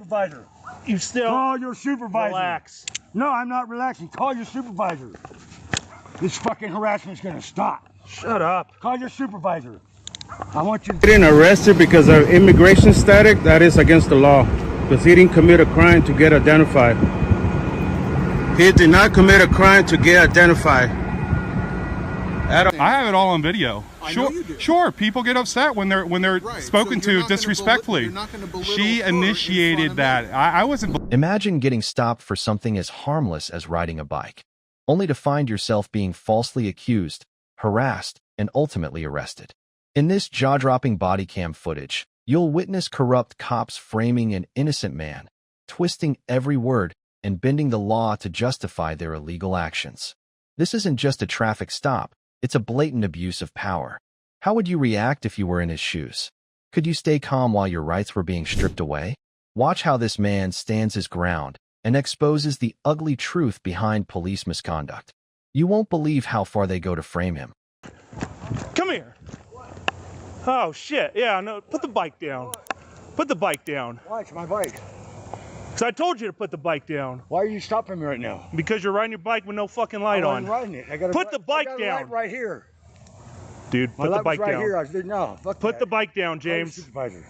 supervisor. You still Call your supervisor. relax. No, I'm not relaxing. Call your supervisor. This fucking harassment's gonna stop. Shut up. Call your supervisor. I want you to Getting arrested because of immigration status, that is against the law. Because he didn't commit a crime to get identified. He did not commit a crime to get identified. I have it all on video. Sure, you do. Sure. People get upset when they're Right. spoken So you're to not gonna disrespectfully. you're not gonna belittle She her in initiated front of that. me. I wasn't. Imagine getting stopped for something as harmless as riding a bike, only to find yourself being falsely accused, harassed, and ultimately arrested. In this jaw-dropping body cam footage, you'll witness corrupt cops framing an innocent man, twisting every word and bending the law to justify their illegal actions. This isn't just a traffic stop, it's a blatant abuse of power. How would you react if you were in his shoes? Could you stay calm while your rights were being stripped away? Watch how this man stands his ground and exposes the ugly truth behind police misconduct. You won't believe how far they go to frame him. Come here. Oh shit. Yeah, no, put the bike down. Put the bike down. Why? It's my bike. Because I told you to put the bike down. Why are you stopping me right now? Because you're riding your bike with no fucking light I'm on. riding it. I gotta Put the bike I got a down. light right here. Dude, My put the light was bike right down. here. I said, no, fuck Put that. the bike down, Call your James. supervisor.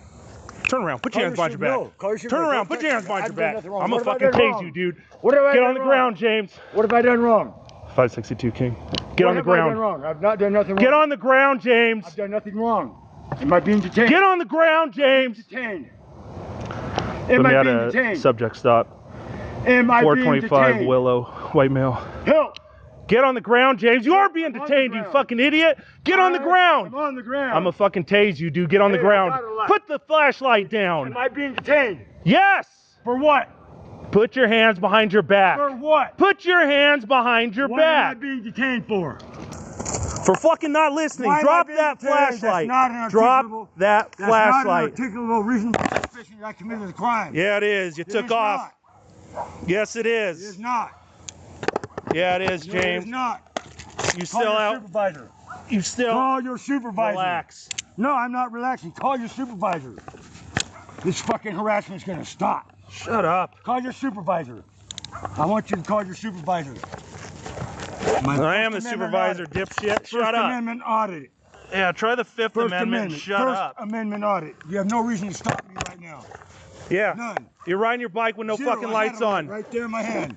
Turn around. Put your hands behind your back. No, call your Turn supervisor. around. Put your hands behind your back. I'm gonna fucking tase you, dude. What have I Get done on the wrong? ground, James. What have I done wrong? 562 King. Get What on the have I done ground. wrong? I've not done nothing wrong. Get on the ground, James. I've done nothing wrong. Am I being detained? Get on the ground, James. Detained. Am I being detained? Subject stop. Am I being 425 detained? Willow, white male. Help! Get on the ground, James. You are being I'm on the detained, you ground. fucking idiot. Get on the ground. I'm on the ground. I'm gonna fucking tase you, dude. Get on the Hey, I ground. got a light. Put the flashlight down. Am I being detained? Yes. For what? Put your hands behind your back. For what? Put your hands behind your What am I back. being detained for? For fucking not listening. Why am I Drop being that detained? flashlight. That's not an Drop articulable- that That's flashlight. not an articulable reason for suspicion that I committed the crime. Yeah, it is. You It took is off. not. Yes, it It is. is not. Yeah, it is, No, it James. is not. You Call still your out. supervisor. You still Call your supervisor. relax. No, I'm not relaxing. Call your supervisor. This fucking harassment's gonna stop. Shut up. Call your supervisor. I want you to call your supervisor. I am the supervisor, dipshit. First Shut up. Amendment audit. Yeah, try the Fifth First Amendment. Amendment. Shut First up. Amendment audit. You have no reason to stop me right now. Yeah. None. You're riding your bike with no Zero. fucking I had lights a light on. right there in my hand.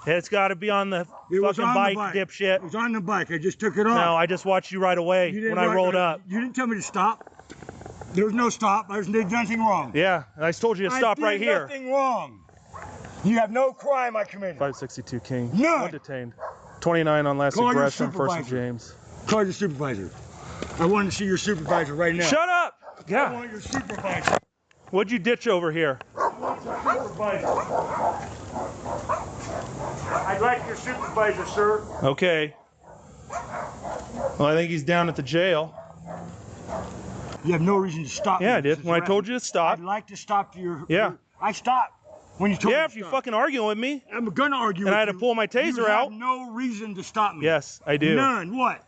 It's got to be on the It was fucking on bike, the bike. dipshit. It was on the bike. I just took it off. No, I just watched you right away You didn't when I write- rolled up. You didn't tell me to stop. There was no stop. I did nothing wrong. Yeah, and I told you to stop right I here. did nothing wrong. You have no crime I committed. 562 King. None. One detained. 29 on last Call your aggression, First and supervisor. James. Call your supervisor. I want to see your supervisor right now. Shut up! I Yeah. want your supervisor. What'd you ditch over here? I want your supervisor. I'd like your supervisor, sir. Okay. Well, I think he's down at the jail. You have no reason to stop me. Yeah, I did. When I told you to stop. I'd like to stop your... Yeah. I stopped when you told me Yeah, to if you're stop. fucking arguing with me. I'm gonna argue And with I had to you. pull my taser You out. have no reason to stop me. Yes, I do. None. What?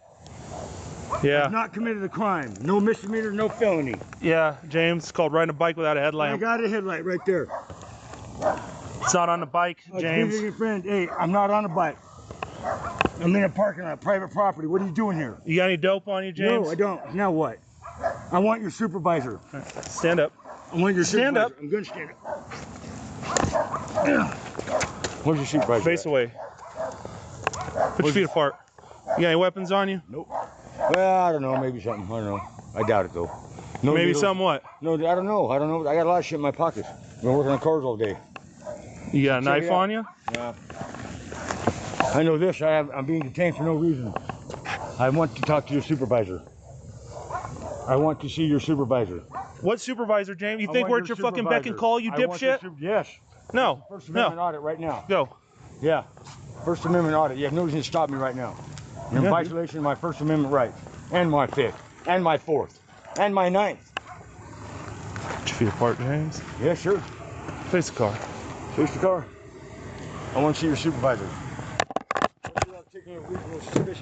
Yeah. I've not committed a crime. No misdemeanor, no felony. Yeah, James, it's called riding a bike without a I headlamp. got a headlight right there. It's not on the bike, I was James. visiting a friend. Hey, I'm not on a bike. I'm in a parking lot, private property. What are you doing here? You got any dope on you, James? No, I don't. Now what? I want your supervisor. Stand up. I want your Stand supervisor. up. I'm gonna stand up. Where's your supervisor? Face at? away. Put your feet apart. You got any weapons on you? Nope. Well, I don't know. Maybe something. I don't know. I doubt it though. No Maybe needles. something what? No, I don't know. I don't know. I got a lot of shit in my pockets. I've been working on cars all day. You got a Check it knife out. on you? Yeah. I know this. I'm being detained for no reason. I want to talk to your supervisor. I want to see your supervisor. What supervisor, James? You I think want we're at your fucking beck and supervisor. call, you I want your dipshit? Yes. No. First Amendment No. audit right now. Go. Yeah. First Amendment audit. You have no reason to stop me right now. You're in Yeah. violation of my First Amendment rights. And my Fifth. And my Fourth. And my Ninth. Put your feet apart, James. Yeah, sure. Face the car. Face the car. I want to see your supervisor.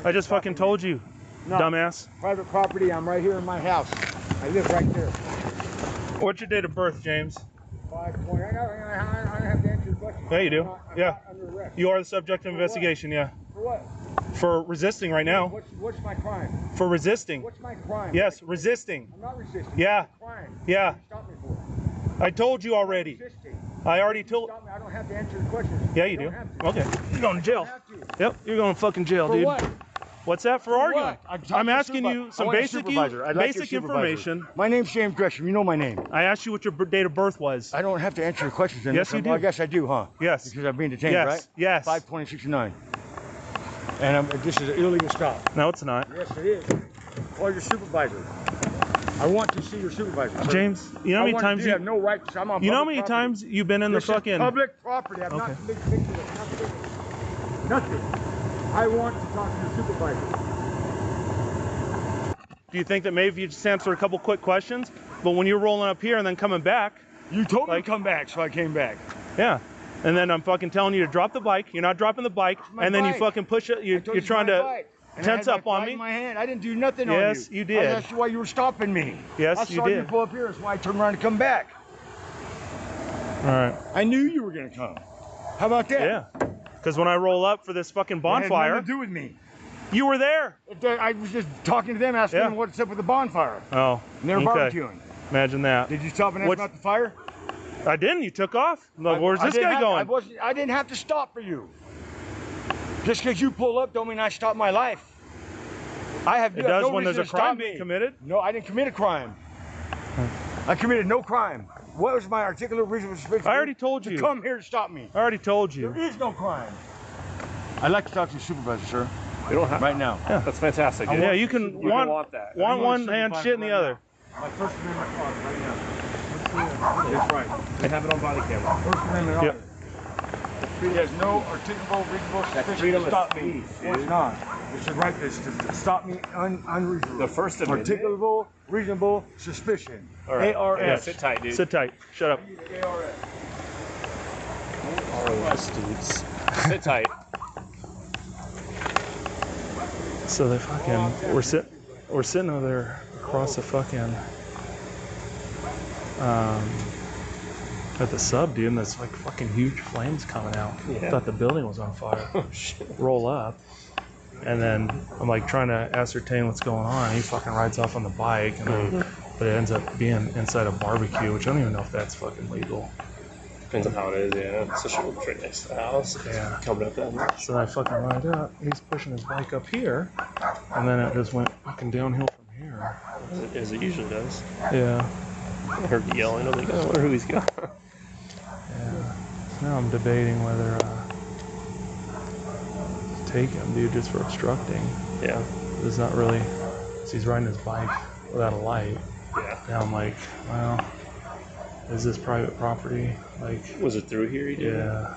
I just fucking told you, No. dumbass. Private property. I'm right here in my house. I live right there. What's your date of birth, James? 520. I don't have to answer your question. Yeah, you do. I'm Yeah. not under arrest. You are the subject of investigation, yeah. For what? For resisting right now. What's my crime? For resisting. What's my crime? Yes, resisting. I'm not resisting. Yeah. What's my crime? Yeah. What did you stop me for? I told you already. Resisting. I already told. Stop me. I don't have to answer your questions. Yeah, I you do. don't have to. Okay. You're going to jail. I don't have to. Yep, you're going to fucking jail, For dude. what? What's that for arguing? What? I'm asking you some basic basic information. My name's James Gresham. You know my name. I asked you what your date of birth was. I don't have to answer your questions. Then. Yes, you do. I guess I do, huh? Yes. Because I'm being detained, Yes. right? Yes. 52069. And this is an illegal stop. No, it's not. Yes, it is. Call your supervisor. I want to see your supervisor. Sir. James, you know how many times you have no right to. I'm on. You know how public many property. times you've been in This the is fucking public property. I'm not big picture. Nothing. I want to talk to your supervisor. Do you think that maybe if you just answer a couple quick questions, but when you're rolling up here and then coming back, You told me to come back, so I came back. yeah, and then I'm fucking telling you to drop the bike, you're not dropping the bike, my and then you bike. fucking push it, you're trying to tense up on me. In my hand. I didn't do nothing on you. Yes, you did. That's why you were stopping me. Yes, I you saw you did. pull up here. That's why I turned around and come back. All right. I knew you were gonna come. How about that? Yeah. Because when I roll up for this fucking It had bonfire, nothing to do with me. you were there. I was just talking to them, asking Yeah. them what's up with the bonfire. Oh. And they were okay. barbecuing. Imagine that. Did you stop and ask What's- about the fire? I didn't. You took off. Look, where's this guy going? I didn't have to stop for you. Just because you pull up don't mean I stop my life. It does when there's a crime being committed. No, I didn't commit a crime. I committed no crime. What was my articulate reason for suspicion? I already told to you. come here to stop me. I already told There you. is no crime. I'd like to talk to your supervisor, sir. We don't have Right now. That's fantastic. Yeah, you can You want want that. one hand, shit in the other. My First Amendment clause right now. That's right. We have it on body camera. First Amendment Yep. order. He has no articulable, reasonable suspicion freedom to of stop me. speech, No, it's dude. not. It's the right to stop me unreasonable. The First Amendment. Articulable, reasonable suspicion. All right. ARS. Yeah, sit tight, dude. Sit tight. Shut up. ROS, dudes. Sit tight. So they fucking we're sitting over there across the fucking at the sub, dude, and there's like fucking huge flames coming out. Yeah. Thought the building was on fire. Oh shit. Roll up, and then I'm like trying to ascertain what's going on. He fucking rides off on the bike, and then, but it ends up being inside a barbecue, which I don't even know if that's fucking legal. Depends on how it is, yeah. Especially with right next to the house. Yeah. Coming up that much. So I fucking ride up. He's pushing his bike up here, and then it just went fucking downhill from here. As it usually does. Yeah. I heard the yelling. I was like, I wonder who he's got. Yeah. Now I'm debating whether to take him, dude, just for obstructing. Yeah. It's not really. So he's riding his bike without a light. Yeah. Now I'm like, well, is this private property? Like, Was it through here? You did? yeah.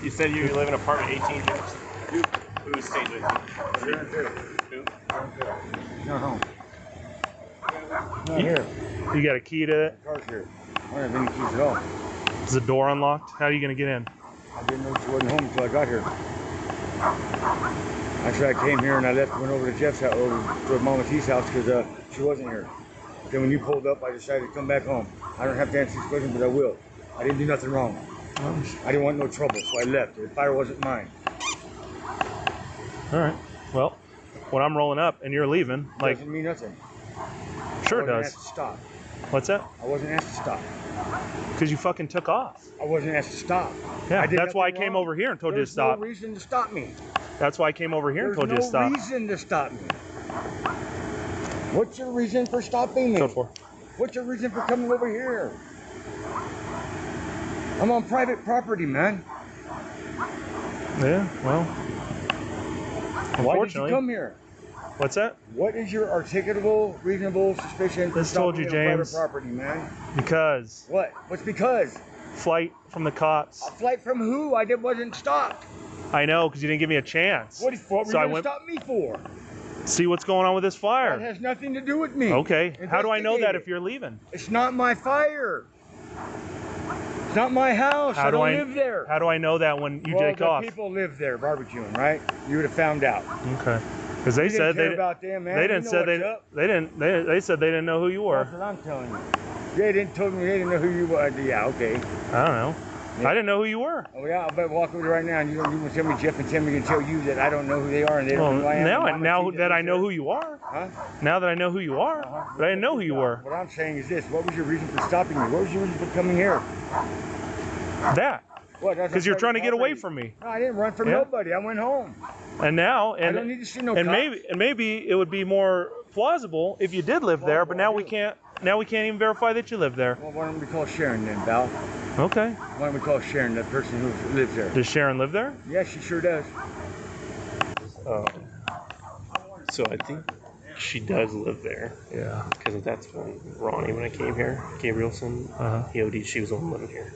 You said you live in apartment 18. Who stayed with you? Who? Not home. Not here. You got a key to it? Car's here. I don't have any keys at all. Is the door unlocked? How are you gonna get in? I didn't know she wasn't home until I got here. Actually, I came here and I went over to Jeff's house, over to Mama T's house, because she wasn't here. Then when you pulled up, I decided to come back home. I don't have to answer these questions, but I will. I didn't do nothing wrong. I didn't want no trouble, so I left. The fire wasn't mine. All right. Well, when I'm rolling up and you're leaving, like, Doesn't mean nothing. sure I it wasn't does. asked to stop. What's that? I wasn't asked to stop. Because you fucking took off. I wasn't asked to stop. Yeah, I did that's why I nothing came wrong. over here and told you to There's stop. no reason to stop me. That's why I came over here and There's told you to no stop. reason to stop me. What's your reason for stopping me? Code 4. What's your reason for coming over here? I'm on private property, man. Yeah, well. Why did you Unfortunately. come here? What's that? What is your articulable, reasonable suspicion for Just told stopping you, me on James. private property, man? Because What? What's because? flight from the cops. A flight from who? Wasn't stopped. I know, because you didn't give me a chance. What were So I you going went- to stop me for? See what's going on with this That fire. has nothing to do with me. Okay. How do I know that Investigate if you're leaving? it. It's not my fire. It's not my house. I don't live there. How do I know that when you well, take the off? people live there barbecuing, right? You would have found out. Okay. Because they You said didn't care about them, man. they You didn't know say what's they up. they didn't they said they didn't know who you were. That's what I'm telling you. They didn't tell me. They didn't know who you were. Yeah, okay. I don't know. Yeah. I didn't know who you were. Oh yeah, I better walk over there right now, and you will tell me Jeff and Timmy can tell you that I don't know who they are, and they don't know who I am. Now that I know who you are. Huh? Now that I know who you are, but I didn't know who you were. What I'm saying is this: what was your reason for stopping me? What was your reason for coming here? That. What? Because you're trying to get away from me. No, I didn't run from nobody. I went home. And now, I don't need to see no and cops. maybe it would be more plausible if you did live there, but now we can't. Now we can't even verify that you live there. Well, why don't we call Sharon then, Val? Okay. Why don't we call Sharon, that person who lives there? Does Sharon live there? Yeah, she sure does. So I think she does live there. Yeah. Because that's when Ronnie, when I came here, Gabrielson, he OD'd, she was the one living here.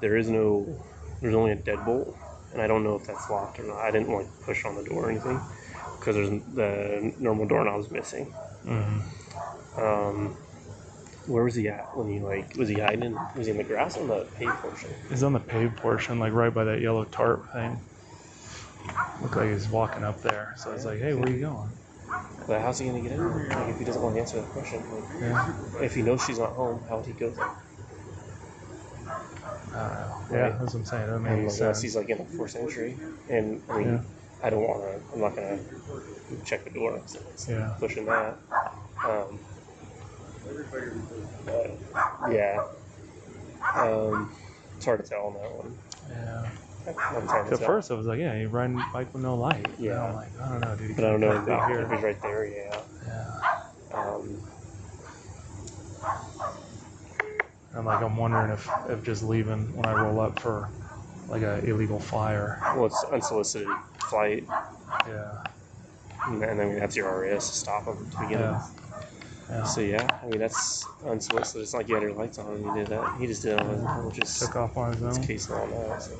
There's only a deadbolt, and I don't know if that's locked or not. I didn't like push on the door or anything, because the normal doorknob's missing. Where was he at when was he hiding? Was he in the grass or the paved portion? He's on the paved portion, like right by that yellow tarp thing. Looked like he's walking up there. So I was like, hey, where are you going? But how's he gonna get in there? Like, if he doesn't want to answer that question, if he knows she's not home, how would he go there? I don't know. Yeah, that's what I'm saying. That makes sense. Unless he's like in the 4th century, and I mean, I don't want to. I'm not gonna check the door. So it's pushing that. But, yeah. It's hard to tell on that one. Yeah. At first, I was like, yeah, you're riding a bike with no light. Yeah. And I'm like, I don't know, dude. But I don't know if if he's right there. Yeah. I'm wondering if just leaving when I roll up for like a illegal fire. Well, it's unsolicited flight. Yeah. And then that's your RAS to stop him to begin with. Yeah. So I mean that's unsolicited. It's not like you had your lights on and you did that. He just did it on his own, which is took off on his own. It's case law now. So.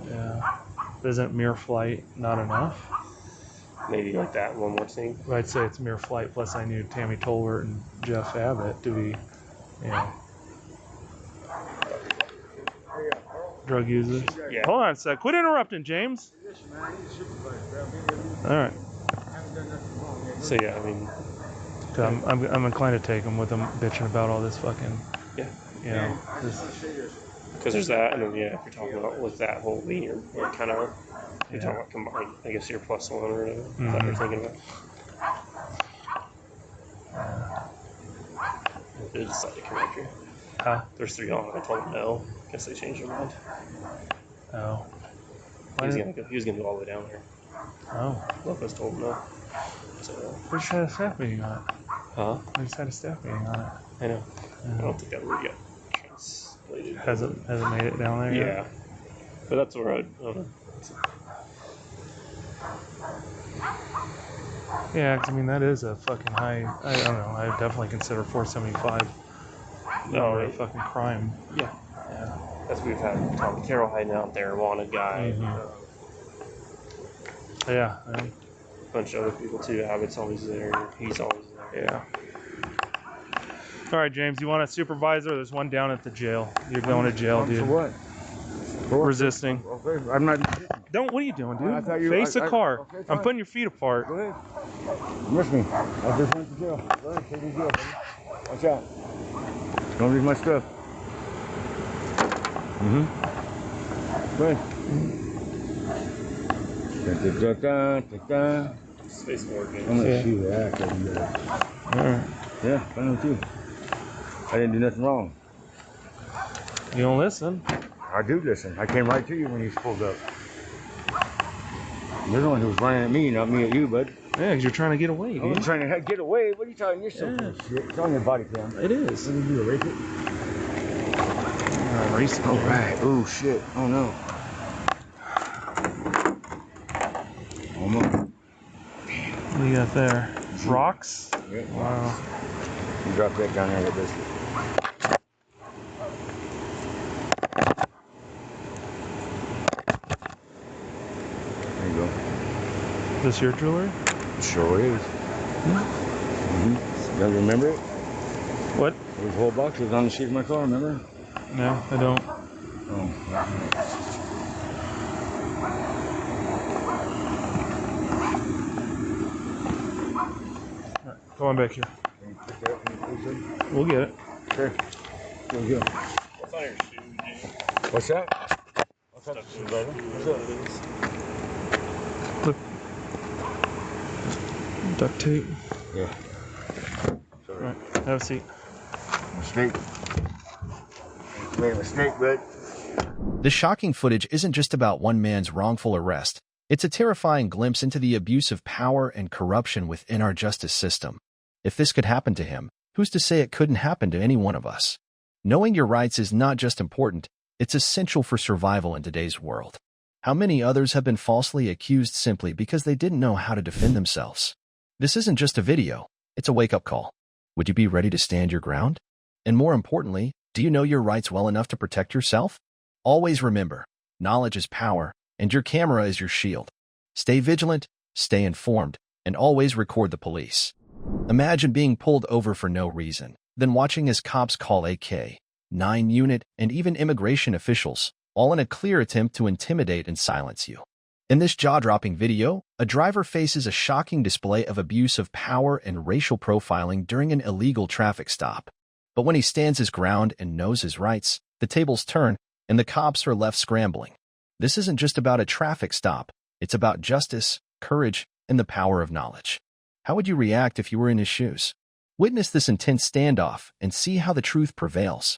Yeah. Isn't mere flight not enough? Maybe like that one more thing. But I'd say it's mere flight. Plus, I knew Tammy Tolbert and Jeff Abbott to be, drug users. Yeah. Hold on a sec. Quit interrupting, James. All right. So I mean, I'm inclined to take him with him bitching about all this fucking. Yeah. Because there's that, and then if you're talking about with that whole thing, you're talking about combined. I guess you're +1 or whatever. Is that what you're thinking about? They decided to come after you. There's 3 on. I told them no. Guess they changed their mind. Oh. He was gonna go all the way down there. Oh. Lopez told him no. So. We just had a staff meeting on it. Huh? We just had a staff meeting on it. I know. I don't think that word yet translated. Hasn't made it down there yet? Yeah. But that's where I don't know. Yeah, 'cause I mean that is a fucking high. I don't know. I definitely consider 475 a fucking crime. Yeah. That's what we've had Tom Carroll hiding out there, wanted guy. Yeah. A bunch of other people too. Abbott's always there. He's always there. Yeah. All right, James. You want a supervisor? There's one down at the jail. You're going to jail, dude. For what? Resisting. Okay, I'm not. Don't. What are you doing, dude? I thought you- Face the car. Okay, I'm fine. putting your feet apart. Go ahead. Miss me. I just went to jail. Go ahead, take me to jail, buddy. Watch out. Don't lose my stuff. Go ahead. Space War games. I'm gonna shoot the ass out of you guys. Alright. Yeah, I know too. I didn't do nothing wrong. You don't listen. I do listen. I came right to you when you pulled up. You're the one who was running at me, not me at you, bud. Yeah, 'cause you're trying to get away, I wasn't dude. trying to get away. What are you talking? You're so full of shit. It's on your body cam. It is. What did you do, erase it? Erase it. All right. Oh shit. Oh no. Almost. What do you got there? Rocks? Yeah. Wow. You drop that down there with this. There you go. Is this your jewelry? Sure is. You remember it? What? There was a whole box. It was on the sheet of my car, remember? No, I don't. Come on back here. Can you pick that up? Can you We'll get it. Okay. We'll get 'em. What's on your shoe, Jay? What's that? What's that, brother? What's up? Duct tape. Yeah. All right, have a seat. Mistake. Made a mistake, bud. This shocking footage isn't just about one man's wrongful arrest. It's a terrifying glimpse into the abuse of power and corruption within our justice system. If this could happen to him, who's to say it couldn't happen to any one of us? Knowing your rights is not just important, it's essential for survival in today's world. How many others have been falsely accused simply because they didn't know how to defend themselves? This isn't just a video, it's a wake-up call. Would you be ready to stand your ground? And more importantly, do you know your rights well enough to protect yourself? Always remember, knowledge is power, and your camera is your shield. Stay vigilant, stay informed, and always record the police. Imagine being pulled over for no reason, then watching as cops call AK, 9 unit, and even immigration officials, all in a clear attempt to intimidate and silence you. In this jaw-dropping video, a driver faces a shocking display of abuse of power and racial profiling during an illegal traffic stop. But when he stands his ground and knows his rights, the tables turn, and the cops are left scrambling. This isn't just about a traffic stop, it's about justice, courage, and the power of knowledge. How would you react if you were in his shoes? Witness this intense standoff and see how the truth prevails.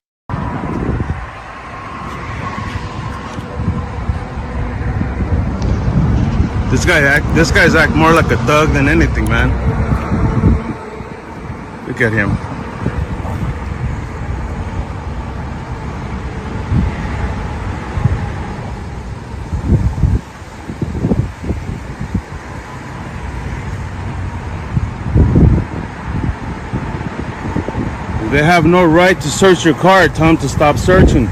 This guy's act more like a thug than anything, man. Look at him. They have no right to search your car. Tell them to stop searching.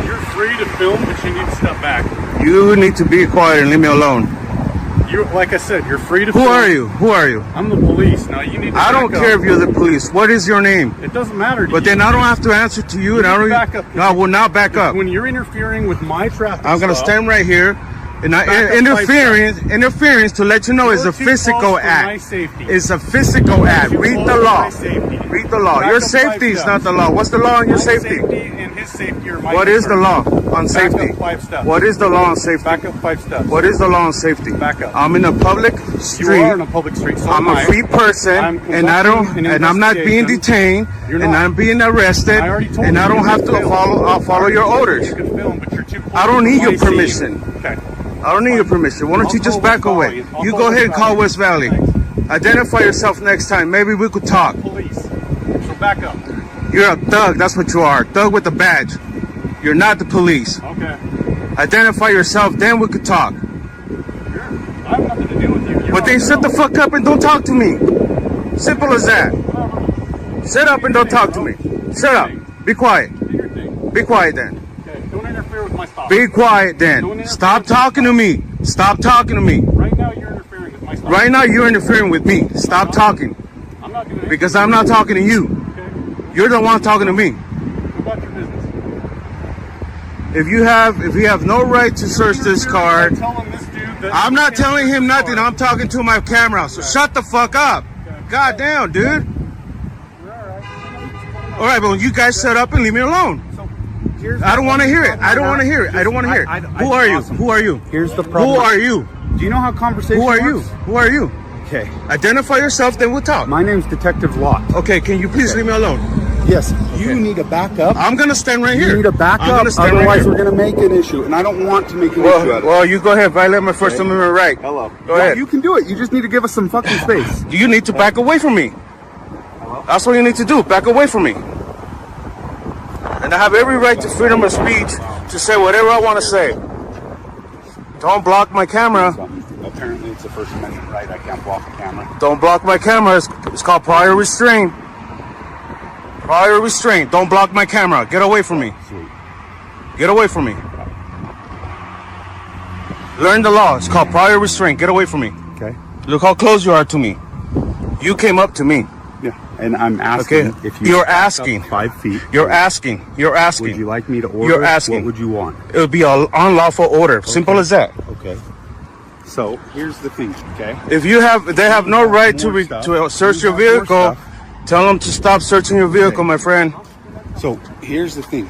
You're free to film, but you need to step back. You need to be quiet and leave me alone. Like I said, you're free to Who film. are you? Who are you? I'm the police. Now you need to I don't back care up. if you're the police. What is your name? It doesn't matter to But you. then I don't have to answer to you, and I need don't. to back up. No, I will not back up. When you're interfering with my traffic I'm gonna stop, stand right here, and Back up interference to let you know is you're a too physical close for my act. safety. It's a physical act. Too Read close the for law. my safety. Read the law. Back Your up 5 safety is steps. not the law. What's the law on your My safety? and his safety are my What is the concern. law on safety? Back up 5 steps. What is the law on safety? Back up 5 steps. What is the law on safety? Back up. I'm in a public You street. are on a public street. So I'm am a I. free person, I'm and I don't, conducting an and I'm not being investigation. detained, You're and not. I'm being arrested, I already told and you I don't you have can to film. follow. I'll follow your orders. You can film, but you're too close I don't to need my your scene. permission. Okay. I don't need your permission. Why don't you I'll just call back West away? Valley. I'll You call go ahead West and call Valley. West Valley. Thanks. Identify yourself next time. Maybe we could talk. Police. So back up. You're a thug. That's what you are. Thug with a badge. You're not the police. Okay. Identify yourself, then we could talk. Sure. I have nothing to do with you. You're But then shut the fuck up and don't talk to me. Simple as that. Shut up and don't talk to me. Shut up. Be quiet. Do your thing. Be quiet then. Okay. Don't interfere with my stop. Be quiet then. Stop talking to me. Stop talking to me. Right now you're interfering with my stop. Right now you're interfering with me. Stop talking. I'm not doing anything. Because I'm not talking to you. Okay. You're the one talking to me. Go about your business. If you have no right to search this car, I'm telling this dude that I'm he not can't telling search him the nothing. car. I'm talking to my camera. So shut the fuck up. God damn, dude. You're all right. All right, but you guys shut up and leave me alone. So here's I don't want to hear it. problem I don't right want to now. hear it. I don't want to hear it. Who are you? Awesome. Who are you? Here's the problem. Who are you? Do you know how conversation Who are you? works? Who are you? Okay. Identify yourself, then we'll talk. My name's Detective Lott. Okay, can you please leave me alone? Yes. You need to back up. I'm gonna stand right here. You need to back I'm up, gonna stand otherwise right here. we're going to make an issue, and I don't want to make an issue out of it. Well, you go ahead. Violate my First Amendment right. Hello. Go ahead. You can do it. You just need to give us some fucking space. You need to back away from me. That's what you need to do. Back away from me. And I have every right to freedom of speech to say whatever I want to say. Don't block my camera. Apparently, it's a First Amendment right. I can't block the camera. Don't block my camera. It's called prior restraint. Prior restraint. Don't block my camera. Get away from me. Sweet. Get away from me. Learn the law. It's called prior restraint. Get away from me. Okay. Look how close you are to me. You came up to me. Yeah, and I'm asking Okay. if you You're back up asking. 5 feet. You're asking. You're asking. Would you like me to order? You're asking. What would you want? It would be an unlawful order. Simple as that. Okay. So here's the thing. Okay. If they have no right to search your vehicle. Tell them to stop searching your vehicle, my friend. So here's the thing.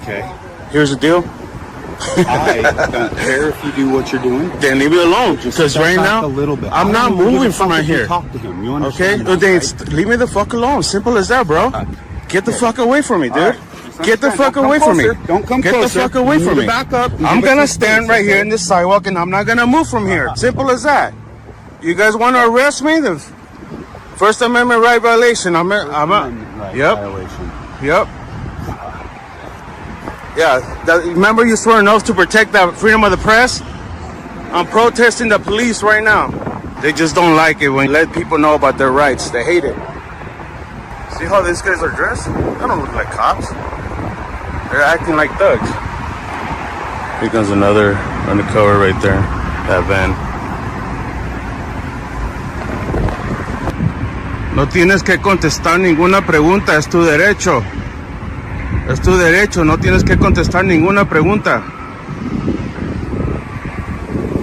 Okay. Here's the deal. I don't care if you do what you're doing. Then leave it alone. Just Because step right back now, a little bit. I'm I not don't give a moving fuck from right if you here. Talk to him. You Okay? understand? Well, then that, right? leave me the fuck alone. Simple as that, bro. Get the fuck away from me, dude. All right. Get the fuck Don't away come from me. closer. Don't come Get closer. the fuck away You from need me. to back up and I'm give us gonna some stand space, right here okay? in this sidewalk and I'm not gonna move from here. Simple as that. You guys want to arrest me? The First Amendment right violation. I'm a Right, yep. violation. Yep. Yeah. Remember you swore an oath to protect the freedom of the press? I'm protesting the police right now. They just don't like it when you let people know about their rights. They hate it. See how these guys are dressed? They don't look like cops. They're acting like thugs. Here comes another undercover right there. That van. No tienes que contestar ninguna pregunta. Es tu derecho. Es tu derecho. No tienes que contestar ninguna pregunta.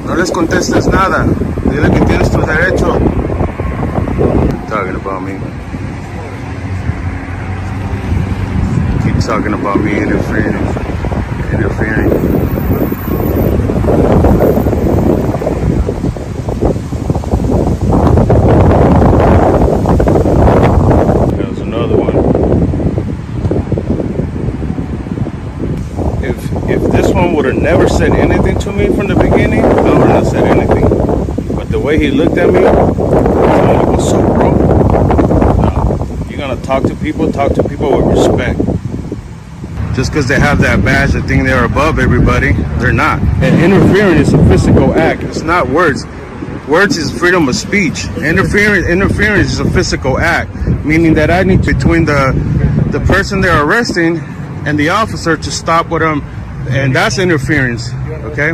No les contestes nada. Dile que tienes tu derecho. Talking about me. Keep talking about me interfering. There's another one. If this one would have never said anything to me from the beginning, I wouldn't have said anything. But the way he looked at me, I told him, what's up, bro? No. You're gonna talk to people with respect. Just because they have that badge, they think they're above everybody. They're not. And interfering is a physical act. It's not words. Words is freedom of speech. Interference is a physical act, meaning that I need between the person they're arresting and the officer to stop with them, and that's interference. Okay?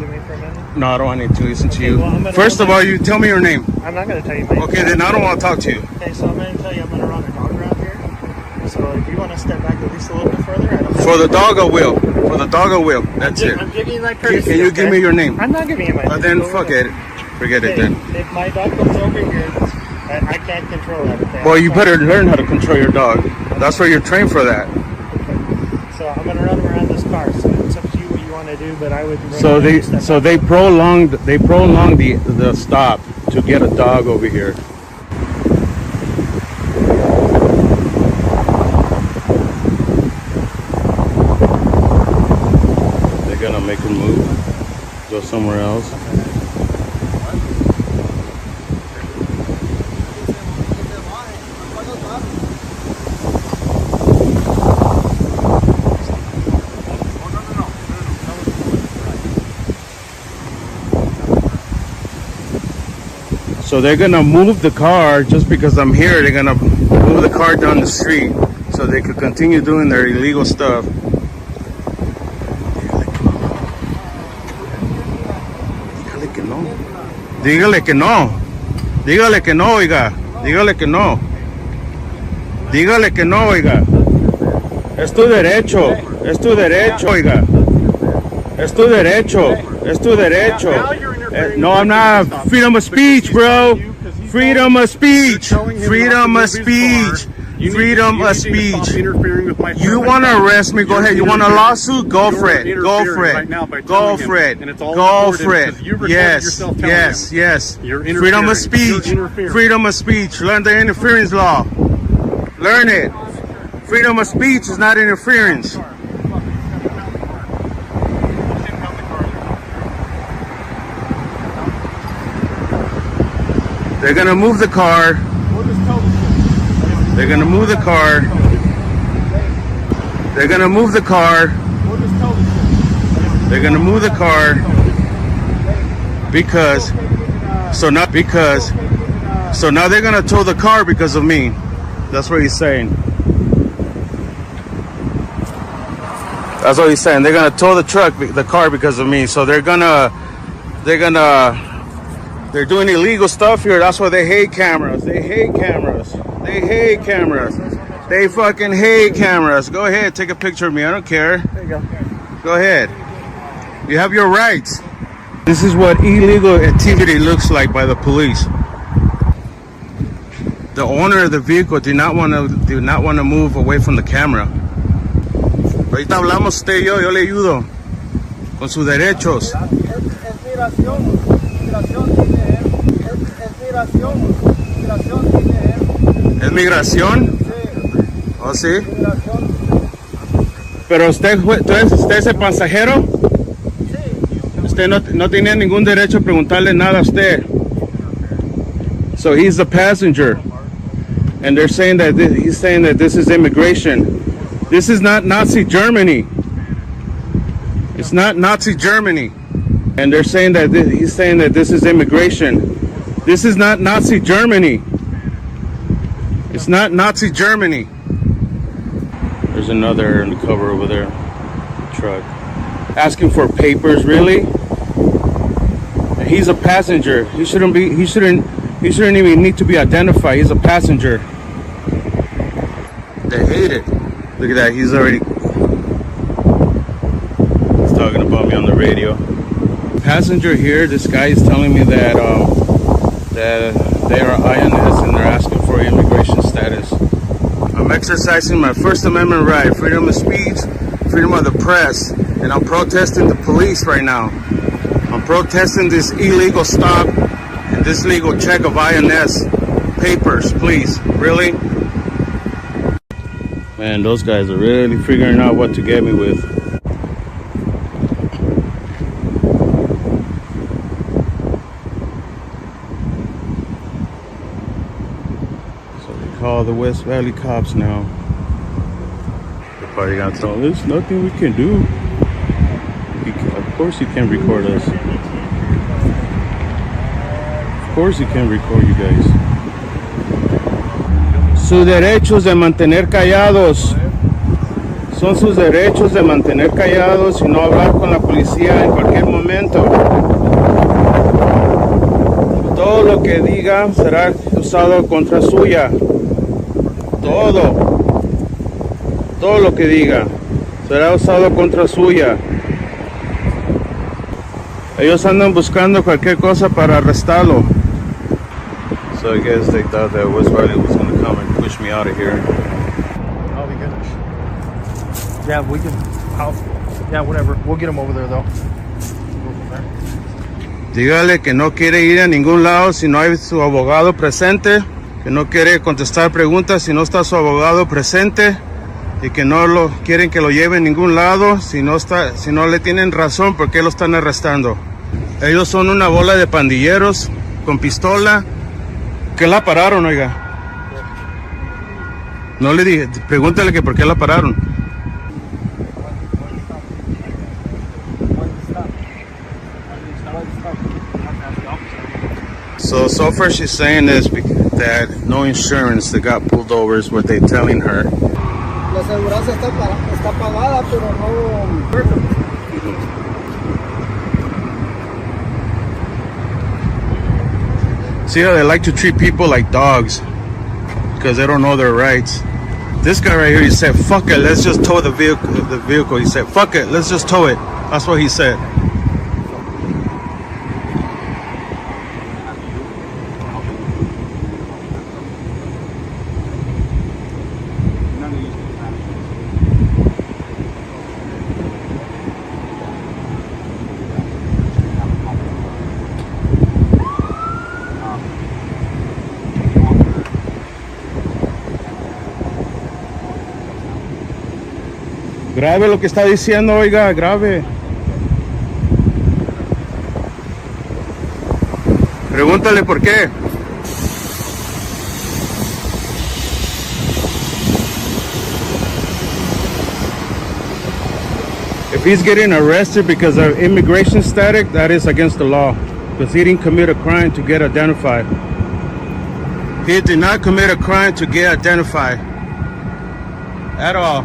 No, I don't need to listen to you. First of all, you tell me your name. I'm not going to tell you my name. Okay, then I don't want to talk to you. Okay, so I'm going to tell you I'm going to run a dog around here. So if you want to step back at least a little bit further, I don't For the dog, I will. For the dog, I will. That's it. I'm giving you that courtesy. Can you give me your name? I'm not giving you my name. Then Go fuck over it. there. Forget it Okay, then. if my dog comes over here, I can't control that. Okay? Well, you better learn how to control your dog. That's where you're trained for that. So I'm going to run him around this car. So it's up to you what you want to do, but I would. So they prolonged the stop to get a dog over here. They're gonna make him move, go somewhere else. So they're gonna move the car just because I'm here. They're gonna move the car down the street so they could continue doing their illegal stuff. Dígale que no. Dígale que no. Dígale que no, oiga. Dígale que no. Dígale que no, oiga. Es tu derecho. Es tu derecho, oiga. Es tu derecho. Es tu derecho. No, I'm not. Freedom of speech, bro. Freedom of speech. Freedom of speech. Freedom of speech. You want to arrest me? Go ahead. You want a lawsuit? Go for it. Go for it. Go for it. Go for it. Yes. Yes. Yes. Freedom of speech. Freedom of speech. Learn the interference law. Learn it. Freedom of speech is not interference. They're gonna move the car. They're gonna move the car. They're gonna move the car. They're gonna move the car because. So now they're gonna tow the car because of me. That's what he's saying. That's what he's saying. They're gonna tow the car because of me. So they're gonna They're doing illegal stuff here. That's why they hate cameras. They hate cameras. They hate cameras. They fucking hate cameras. Go ahead, take a picture of me. I don't care. There you go. Go ahead. You have your rights. This is what illegal activity looks like by the police. The owner of the vehicle did not want to move away from the camera. Ahorita hablamos usted y yo le ayudo con sus derechos. ¿Es migración? ¿Oh, sí? Pero usted es el pasajero. Usted no tenía ningún derecho a preguntarle nada a usted. So he's the passenger. And they're saying that he's saying that this is immigration. This is not Nazi Germany. It's not Nazi Germany. And they're saying that he's saying that this is immigration. This is not Nazi Germany. It's not Nazi Germany. There's another undercover over there. Truck. Asking for papers, really? He's a passenger. He shouldn't even need to be identified. He's a passenger. They hate it. Look at that. He's talking about me on the radio. Passenger here. This guy is telling me that they are INS and they're asking for immigration status. I'm exercising my First Amendment right, freedom of speech, freedom of the press, and I'm protesting the police right now. I'm protesting this illegal stop and this legal check of INS papers, please. Really? Man, those guys are really figuring out what to get me with. So they call the West Valley cops now. They're probably gonna tell them, there's nothing we can do. Of course you can record us. Of course you can record you guys. Sus derechos de mantener callados. Son sus derechos de mantener callados y no hablar con la policía en cualquier momento. Todo lo que diga será usado contra suya. Todo lo que diga será usado contra suya. Ellos andan buscando cualquier cosa para arrestarlo. So I guess they thought that West Valley was going to come and push me out of here. Oh my goodness. Yeah, we can. Yeah, whatever. We'll get him over there though. Dígale que no quiere ir a ningún lado si no hay su abogado presente, que no quiere contestar preguntas si no está su abogado presente y que no lo quieren que lo lleve a ningún lado si no le tienen razón por qué lo están arrestando. Ellos son una bola de pandilleros con pistola. ¿Qué la pararon, oiga? No le dije, pregúntale que por qué la pararon. So far she's saying is that no insurance that got pulled over is what they're telling her. La aseguranza está pagada, pero no. See how they like to treat people like dogs because they don't know their rights. This guy right here, he said, fuck it, let's just tow the vehicle. He said, fuck it, let's just tow it. That's what he said. Grave lo que está diciendo, oiga, grave. Pregúntale por qué. If he's getting arrested because of immigration status, that is against the law. Because he didn't commit a crime to get identified. He did not commit a crime to get identified. At all.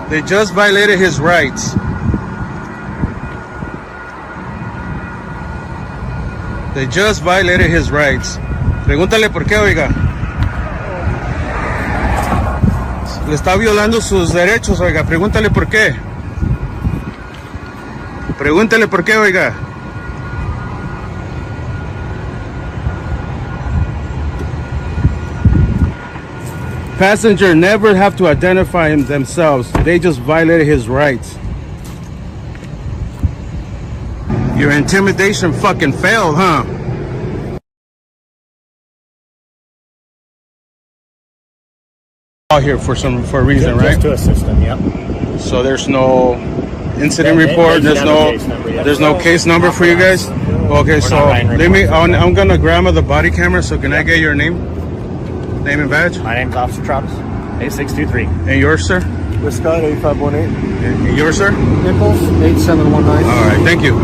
They just violated his rights. They just violated his rights. Pregúntale por qué, oiga. Le está violando sus derechos, oiga. Pregúntale por qué. Pregúntale por qué, oiga. Passenger never have to identify themselves. They just violated his rights. Your intimidation fucking failed, huh? Out here for a reason, right? Just to assist them, yep. So there's no incident report. There's no case number for you guys. Okay, so let me. I'm gonna grab the body camera. So can I get your name and badge? My name's Officer Travis, 8623. And yours, sir? Scott, 8518. And yours, sir? Nichols, 8719. All right, thank you.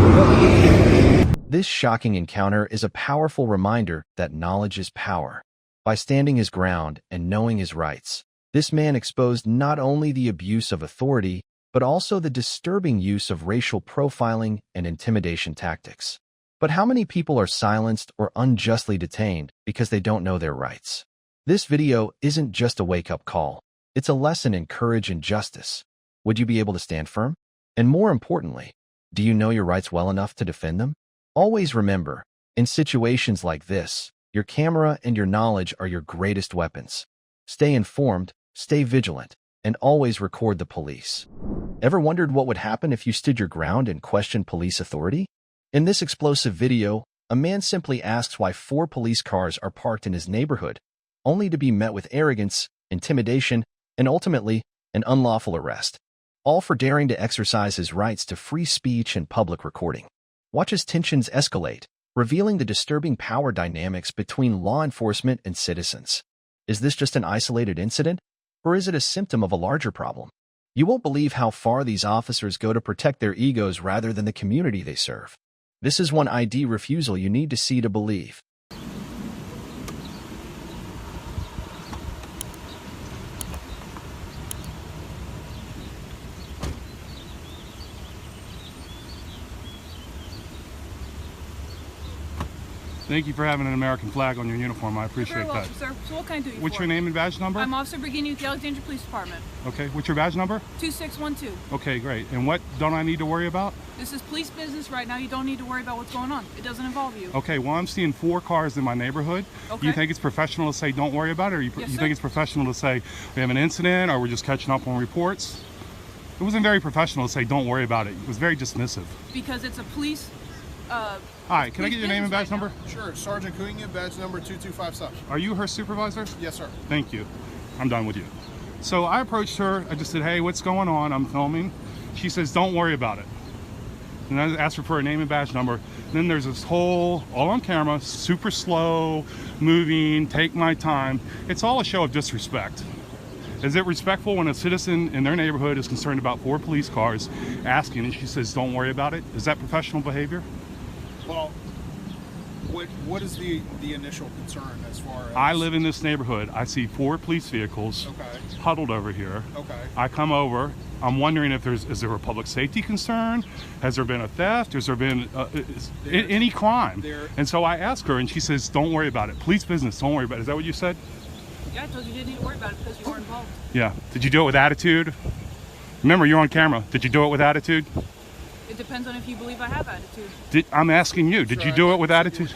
This shocking encounter is a powerful reminder that knowledge is power. By standing his ground and knowing his rights, this man exposed not only the abuse of authority, but also the disturbing use of racial profiling and intimidation tactics. But how many people are silenced or unjustly detained because they don't know their rights? This video isn't just a wake-up call. It's a lesson in courage and justice. Would you be able to stand firm? And more importantly, do you know your rights well enough to defend them? Always remember, in situations like this, your camera and your knowledge are your greatest weapons. Stay informed, stay vigilant, and always record the police. Ever wondered what would happen if you stood your ground and questioned police authority? In this explosive video, a man simply asks why 4 police cars are parked in his neighborhood, only to be met with arrogance, intimidation, and ultimately, an unlawful arrest, all for daring to exercise his rights to free speech and public recording. Watch as tensions escalate, revealing the disturbing power dynamics between law enforcement and citizens. Is this just an isolated incident, or is it a symptom of a larger problem? You won't believe how far these officers go to protect their egos rather than the community they serve. This is one ID refusal you need to see to believe. Thank you for having an American flag on your uniform. I appreciate You're very that. welcome, sir. So what can I do you What's for? your name and badge number? I'm Officer Virginia with the Alexandria Police Department. Okay. What's your badge number? 2612. Okay, great. And what don't I need to worry about? This is police business right now. You don't need to worry about what's going on. It doesn't involve you. Okay, well, I'm seeing 4 cars in my neighborhood. Okay. You think it's professional to say don't worry about it, or you think it's professional to say we have an incident or we're just catching up on reports? It wasn't very professional to say don't worry about it. It was very dismissive. Because it's a police... All right, can I get your name and badge number? Sure, Sergeant Cunha, badge number 2257. Are you her supervisor? Yes, sir. Thank you. I'm done with you. So I approached her. I just said, hey, what's going on? I'm filming. She says, don't worry about it. And I asked her for her name and badge number. And then there's this whole, all on camera, super slow, moving, take my time. It's all a show of disrespect. Is it respectful when a citizen in their neighborhood is concerned about 4 police cars asking and she says, don't worry about it? Is that professional behavior? Well, what is the initial concern as far as... I live in this neighborhood. I see 4 police vehicles huddled over here. Okay. I come over. I'm wondering if is there a public safety concern? Has there been a theft? Has there been any crime? And so I ask her and she says, don't worry about it. Police business, don't worry about it. Is that what you said? Yeah, I told you you didn't need to worry about it because you weren't involved. Yeah. Did you do it with attitude? Remember, you're on camera. Did you do it with attitude? It depends on if you believe I have attitude. I'm asking you. Did you do it with attitude?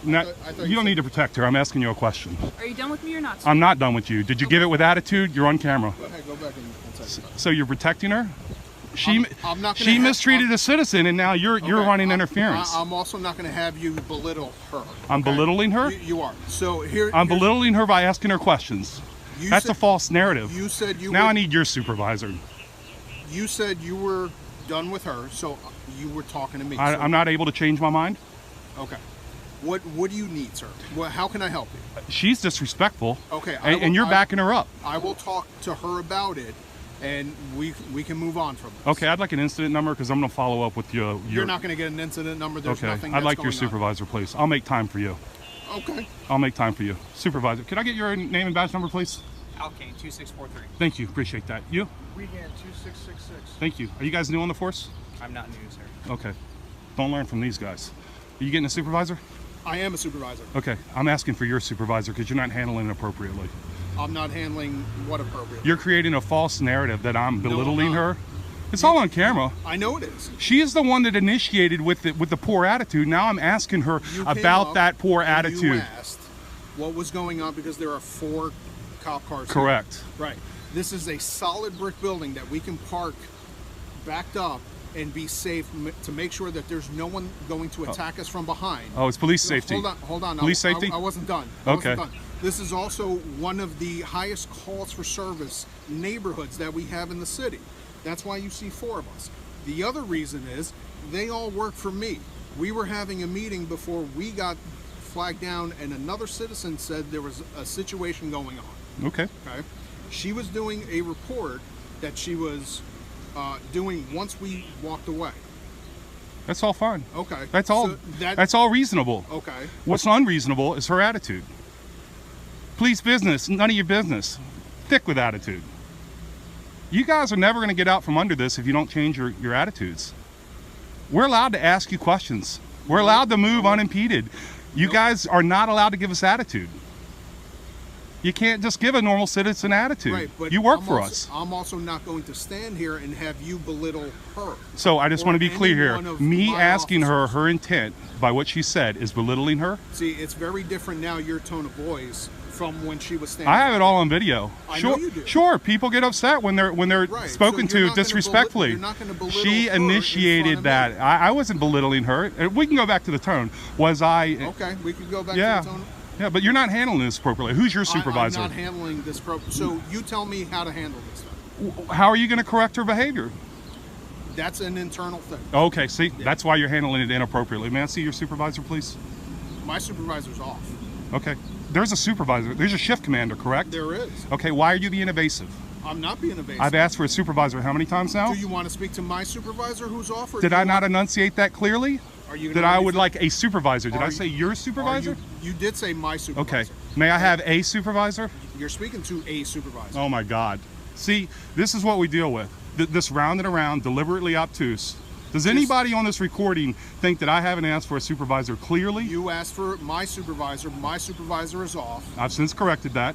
You don't need to protect her. I'm asking you a question. Are you done with me or not, sir? I'm not done with you. Did you give it with attitude? You're on camera. Go back and So you're protecting her? She she mistreated a citizen, and now you're running interference. I'm also not going to have you belittle her. I'm belittling her? You are. So here I'm belittling her by asking her questions. That's a false narrative. You said you now I need your supervisor. You said you were done with her, so you were talking to me. I'm not able to change my mind. Okay. What do you need, sir? How can I help you? She's disrespectful. Okay. And you're backing her up. I will talk to her about it, and we can move on from this. Okay, I'd like an incident number because I'm going to follow up with you. You're not going to get an incident number. There's nothing. I'd like your supervisor, please. I'll make time for you. Okay. I'll make time for you. Supervisor, can I get your name and badge number, please? Alkane, 2643. Thank you. Appreciate that. You? Regan, 2666. Thank you. Are you guys new on the force? I'm not new, sir. Okay. Don't learn from these guys. Are you getting a supervisor? I am a supervisor. Okay, I'm asking for your supervisor because you're not handling it appropriately. I'm not handling what appropriately. You're creating a false narrative that I'm belittling not. her. It's all on camera. I know it is. She is the one that initiated with the poor attitude. Now I'm asking her about that poor attitude. You asked what was going on because there are 4 cop cars. Correct. Here. Right. This is a solid brick building that we can park backed up and be safe to make sure that there's no one going to attack us from behind. Oh, it's police safety. Hold on. Police safety? I wasn't done. Okay. This is also one of the highest calls for service neighborhoods that we have in the city. That's why you see 4 of us. The other reason is they all work for me. We were having a meeting before we got flagged down and another citizen said there was a situation going on. Okay. Okay. She was doing a report that she was doing once we walked away. That's all fine. Okay. That's all. So that's all reasonable. Okay. What's unreasonable is her attitude. Police business, none of your business. Thick with attitude. You guys are never going to get out from under this if you don't change your attitudes. We're allowed to ask you questions. We're allowed to move unimpeded. You guys are not allowed to give us attitude. You can't just give a normal citizen attitude. Right, but you work for us. I'm also not going to stand here and have you belittle her. So I just want to be clear here. Me asking her intent by what she said is belittling her. See, it's very different now, your tone of voice, from when she was standing. I have it all on video. I sure, know you do. Sure, people get upset when they're right. spoken so to disrespectfully. You're not gonna belittle she her initiated that. I wasn't belittling her. We can go back to the tone. Was I? Okay, we could go back to the tone. Yeah, but you're not handling this appropriately. Who's your supervisor? I'm not handling this. So you tell me how to handle this. How are you going to correct her behavior? That's an internal thing. Okay, see, that's why you're handling it inappropriately. May I see your supervisor, please? My supervisor's off. Okay. There's a supervisor. There's a shift commander, correct? There is. Okay, why are you being evasive? I'm not being evasive. I've asked for a supervisor how many times now? Do you want to speak to my supervisor who's off? Or did I not enunciate that clearly? Are you that I would like a supervisor. Did I say your supervisor? You did say my supervisor. Okay. May I have a supervisor? You're speaking to a supervisor. Oh my God. See, this is what we deal with. This round and around, deliberately obtuse. Does anybody on this recording think that I haven't asked for a supervisor clearly? You asked for my supervisor. My supervisor is off. I've since corrected that.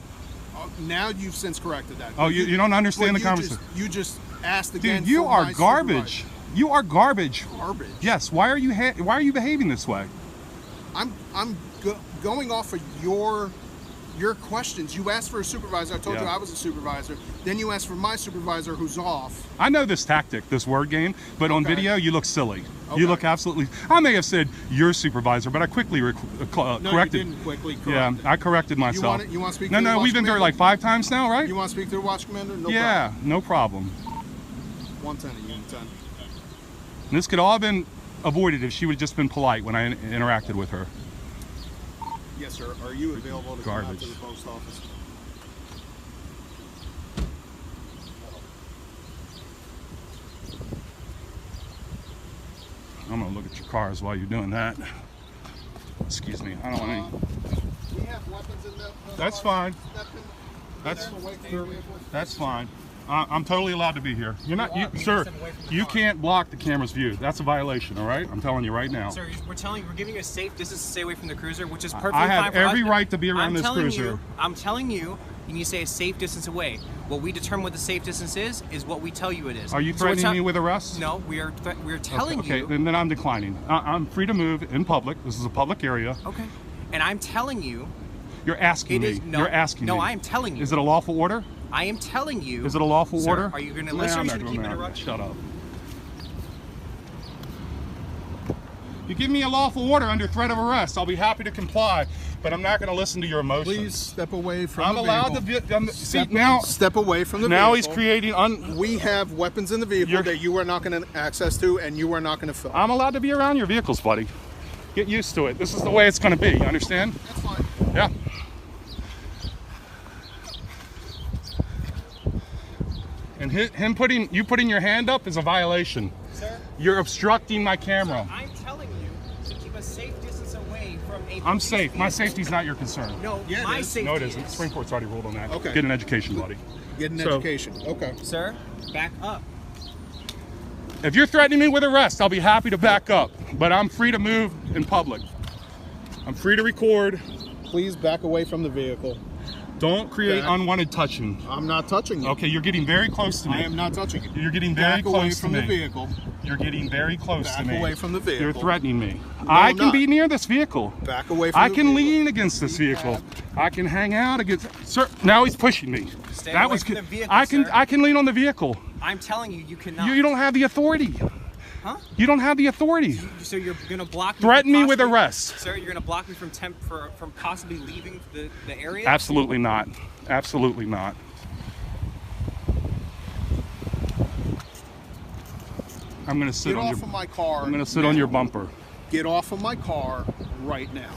Now you've since corrected that. Oh, you don't understand the conversation. You just asked again. Dude, you for are my garbage. supervisor. You are garbage. Garbage. Yes. Why are you behaving this way? I'm going off of your questions. You asked for a supervisor. I told you I was a supervisor. Then you asked for my supervisor, who's off. I know this tactic, this word game, but on video you look silly. Okay. You look absolutely. I may have said your supervisor, but I quickly corrected. No, you didn't quickly correct Yeah, it. I corrected myself. You want to speak? No, to the watch we've been through it commander? like 5 times now, right? You want to speak to the watch commander? No yeah, problem. no problem. 110 and Unit 10. This could all have been avoided if she would have just been polite when I interacted with her. Yes, sir. Are you available to come out to the post office? I'm gonna look at your cars while you're doing that. Excuse me. I don't want any. We have weapons in the That's fine. That's fine. I'm totally allowed to be here. You're not, sir. You can't block the camera's view. That's a violation. All right. I'm telling you right now. Sir, we're giving you a safe distance to stay away from the cruiser, which is perfectly I fine have for every us. right to be around this cruiser. I'm telling you, you need to stay a safe distance away. What we determine what the safe distance is what we tell you it is. Are you threatening me with arrest? No, we're telling you. Okay, then I'm declining. I'm free to move in public. This is a public area. Okay. And I'm telling you. You're asking me. You're asking me. No, I am telling you. Is it a lawful order? I am telling you. Is it a lawful order? Are you going to listen or should you keep interrupting? Shut up. You give me a lawful order under threat of arrest, I'll be happy to comply, but I'm not going to listen to your emotions. Please step away from I'm the allowed vehicle. to Step away from the now vehicle. He's creating we have weapons in the vehicle that you are not going to access to and you are not going to film. I'm allowed to be around your vehicles, buddy. Get used to it. This is the way it's going to be, you understand? That's fine. Yeah. And you putting your hand up is a violation. Sir? You're obstructing my camera. Sir, I'm telling you to keep a safe distance away from a I'm safe. My safety's not your concern. No, my safety No, it isn't. is. The Supreme Court's already ruled on that. Okay. Get an education, buddy. Get an education. Okay. Sir, back up. If you're threatening me with arrest, I'll be happy to back up. but I'm free to move in public. I'm free to record. Please back away from the vehicle. Don't create unwanted touching. I'm not touching you. Okay, you're getting very close to me. I am not touching you. You're getting very close to me. Back away from the vehicle. You're getting very close to me. Back away from the vehicle. You're threatening me. No, I can be near this vehicle. Back away from the vehicle. I can lean against this vehicle. I can hang out against. Sir, now he's pushing me. Stay away from the vehicle, I can lean on the vehicle. I'm telling you, you cannot. You don't have the authority. Huh? You don't have the authority. So you're gonna block me? Threaten me with arrest. Sir, you're gonna block me from possibly leaving the area? Absolutely not. Absolutely not. I'm gonna sit on your. Get off of my car. I'm gonna sit on your bumper. Get off of my car right now.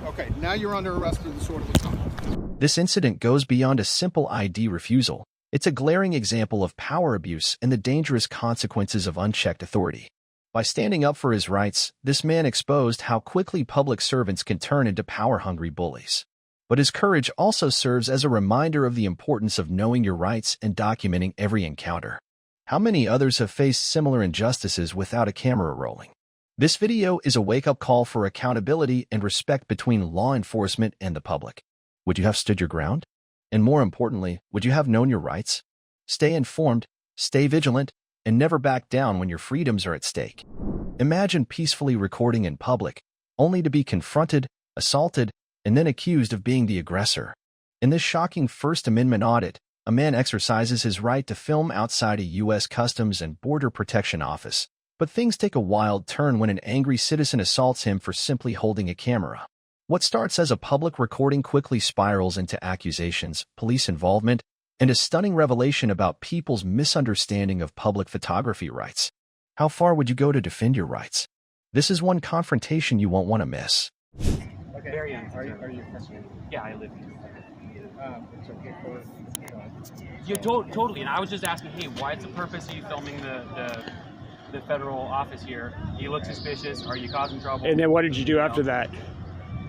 Okay, now you're under arrest for disorderly conduct. This incident goes beyond a simple ID refusal. It's a glaring example of power abuse and the dangerous consequences of unchecked authority. By standing up for his rights, this man exposed how quickly public servants can turn into power-hungry bullies. But his courage also serves as a reminder of the importance of knowing your rights and documenting every encounter. How many others have faced similar injustices without a camera rolling? This video is a wake-up call for accountability and respect between law enforcement and the public. Would you have stood your ground? And more importantly, would you have known your rights? Stay informed, stay vigilant, and never back down when your freedoms are at stake. Imagine peacefully recording in public, only to be confronted, assaulted, and then accused of being the aggressor. In this shocking First Amendment audit, a man exercises his right to film outside a U.S. Customs and Border Protection office. But things take a wild turn when an angry citizen assaults him for simply holding a camera. What starts as a public recording quickly spirals into accusations, police involvement, and a stunning revelation about people's misunderstanding of public photography rights. How far would you go to defend your rights? This is one confrontation you won't want to miss. Okay. Very young. Are you Yeah, I live here. It's okay for Yeah, totally. And I was just asking, hey, what's the purpose of you filming the federal office here? You look suspicious. Are you causing trouble? And then what did you do after that?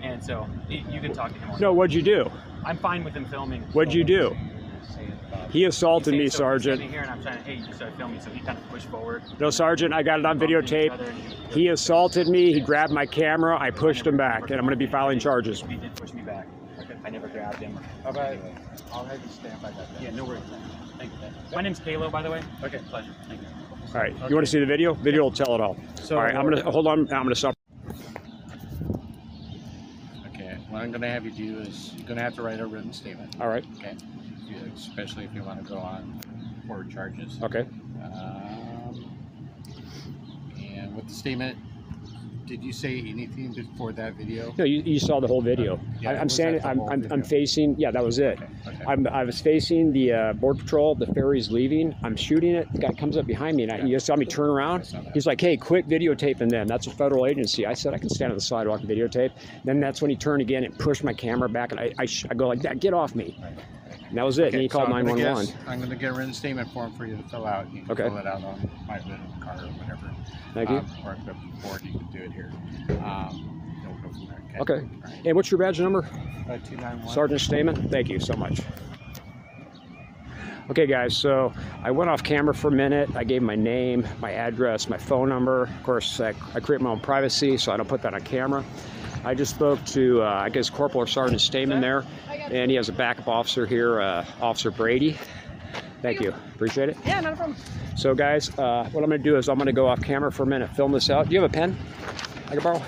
And so you can talk to him. No, what'd you do? I'm fine with him filming. What'd you do? He assaulted me, Sergeant. Here and I'm trying to, hey, you started filming, so he kind of pushed forward. No, Sergeant, I got it on videotape. He assaulted me. He grabbed my camera. I pushed him back, and I'm going to be filing charges. He did push me back. I never grabbed him. How about I'll have you stand by that. Yeah, no worries. Thank you. My name's Kalo, by the way. Okay. Pleasure. Thank you. All right. You want to see the video? Video will tell it all. So, all right. I'm going to hold on. I'm going to stop. Okay. What I'm going to have you do is you're going to have to write a written statement. All right. Okay. Especially if you want to go on forward charges. Okay. And with the statement, did you say anything before that video? No, you saw the whole video. Yeah, I'm standing. I'm facing. Yeah, that was it. Okay. I was facing the Border Patrol. The ferry's leaving. I'm shooting it. The guy comes up behind me, and he just saw me turn around. He's like, "Hey, quit videotaping them. That's a federal agency." I said, "I can stand on the sidewalk and videotape." Then that's when he turned again and pushed my camera back, and I go like that. Get off me. And that was it. Okay, and he called 911. I'm going to get a written statement form for you to fill out. You can fill it out on my written card or whatever. Thank you. Or if you board, you can do it here. Go from there. Okay. Right. And what's your badge number? 291. Sergeant Stamen. Thank you so much. Okay, guys, so I went off camera for a minute. I gave my name, my address, my phone number. Of course, I create my own privacy, so I don't put that on camera. I just spoke to, I guess, Corporal or Sergeant Stamen there, and he has a backup officer here, Officer Brady. Thank you. Appreciate it. Yeah, not a problem. So, guys, what I'm going to do is I'm going to go off camera for a minute, film this out. Do you have a pen I can borrow?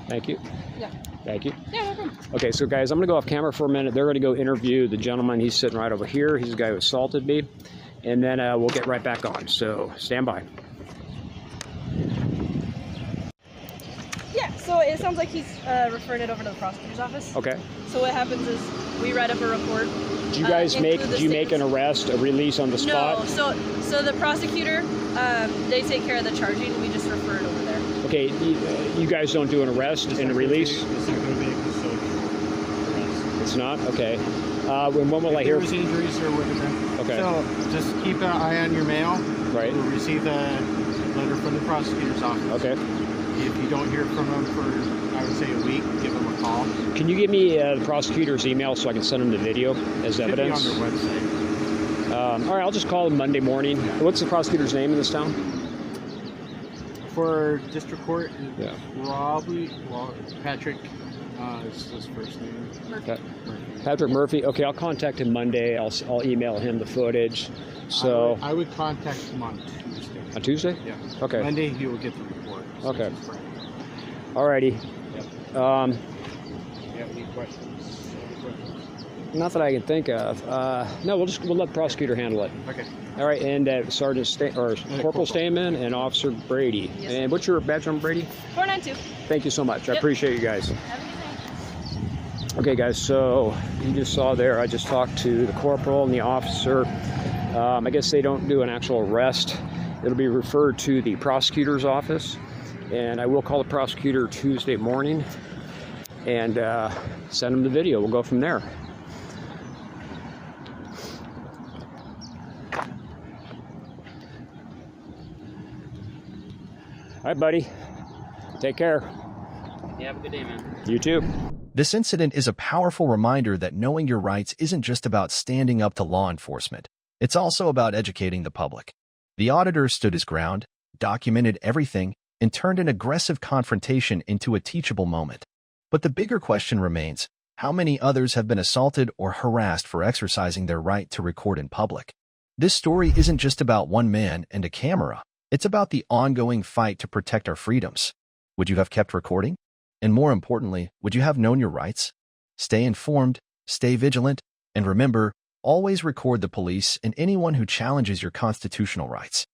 Thank you. Yeah. Thank you. Yeah, no problem. Okay, so guys, I'm going to go off camera for a minute. They're going to go interview the gentleman. He's sitting right over here. He's the guy who assaulted me. And then we'll get right back on. So stand by. Yeah, so it sounds like he's referring it over to the prosecutor's office. Okay. So what happens is we write up a report. Do you guys make an arrest, a release on the spot? No, so the prosecutor, they take care of the charging. We just refer it over there. Okay, you guys don't do an arrest and a release? It's not going to be a custodial arrest. It's not? Okay. When will I hear? If there was injuries or whatever. Okay. So just keep an eye on your mail. Right. You'll receive a letter from the prosecutor's office. Okay. If you don't hear from them for, I would say, a week, give them a call. Can you give me the prosecutor's email so I can send them the video as evidence? It should be on their website. All right, I'll just call them Monday morning. What's the prosecutor's name in this town? For district court, Yeah. probably, well, Patrick is his first name. Patrick Murphy. Okay, I'll contact him Monday. I'll email him the footage. So I would contact him on Tuesday. On Tuesday? Yeah. Okay. Monday he will get the report. Okay. Alrighty. Yep. You have any questions? Not that I can think of. No, we'll let the prosecutor handle it. Okay. All right, and Sergeant Corporal Stamen and Officer Brady. Yes. And what's your badge number, Brady? 492. Thank you so much. I Yep. appreciate you guys. Have a good night. Okay, guys, so you just saw there, I just talked to the corporal and the officer. I guess they don't do an actual arrest. It'll be referred to the prosecutor's office, and I will call the prosecutor Tuesday morning and send him the video. We'll go from there. All right, buddy. Take care. Yeah, have a good day, man. You too. This incident is a powerful reminder that knowing your rights isn't just about standing up to law enforcement. It's also about educating the public. The auditor stood his ground, documented everything, and turned an aggressive confrontation into a teachable moment. But the bigger question remains, how many others have been assaulted or harassed for exercising their right to record in public? This story isn't just about one man and a camera. It's about the ongoing fight to protect our freedoms. Would you have kept recording? And more importantly, would you have known your rights? Stay informed, stay vigilant, and remember, always record the police and anyone who challenges your constitutional rights.